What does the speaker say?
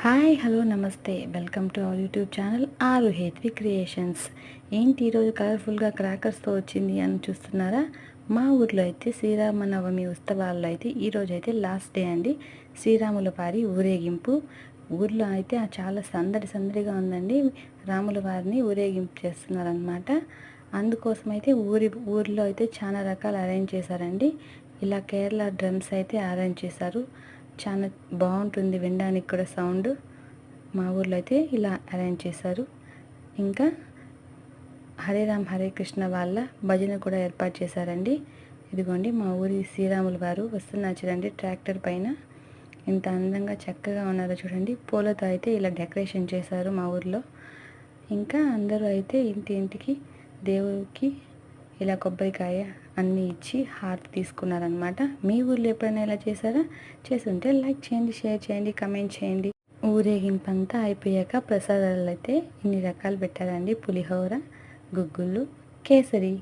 Hi hello నమస్తే welcome to our YouTube channel ఆరు Hetvi creations. ఏంటి ఈరోజు కలర్ఫుల్గా క్రాకర్స్తో వచ్చింది అని చూస్తున్నారా? మా ఊర్లో అయితే శ్రీరామనవమి ఉత్సవాల్లో అయితే ఈరోజు అయితే లాస్ట్ డే అండి. శ్రీరాముల వారి ఊరేగింపు ఊర్లో అయితే చాలా సందడిగా ఉందండి. రాముల వారిని ఊరేగింపు చేస్తున్నారనమాట. అందుకోసం అయితే ఊరిలో అయితే చాలా రకాలు అరేంజ్ చేశారండి. ఇలా కేరళ డ్రమ్స్ అయితే అరేంజ్ చేశారు. చాలా బాగుంటుంది వినడానికి కూడా సౌండ్. మా ఊర్లో అయితే ఇలా అరేంజ్ చేశారు. ఇంకా హరే రామ్ హరే కృష్ణ వాళ్ళ భజన కూడా ఏర్పాటు చేశారండి. ఇదిగోండి మా ఊరి శ్రీరాములు వారు వస్తున్నారు చూడండి ట్రాక్టర్ పైన. ఇంత అందంగా చక్కగా ఉన్నారో చూడండి. పూలతో అయితే ఇలా డెకరేషన్ చేశారు మా ఊర్లో. ఇంకా అందరూ అయితే ఇంటికి దేవుడికి ఇలా కొబ్బరికాయ అన్నీ ఇచ్చి హారతి తీసుకున్నారనమాట. మీ ఊర్లో ఎప్పుడైనా ఇలా చేశారా? చేస్తుంటే లైక్ చేయండి, షేర్ చేయండి, కమెంట్ చేయండి. ఊరేగింపు అంతా అయిపోయాక ప్రసాదాలు అయితే ఇన్ని రకాలు పెట్టారండి. పులిహోర, గుగ్గుళ్ళు, కేసరి.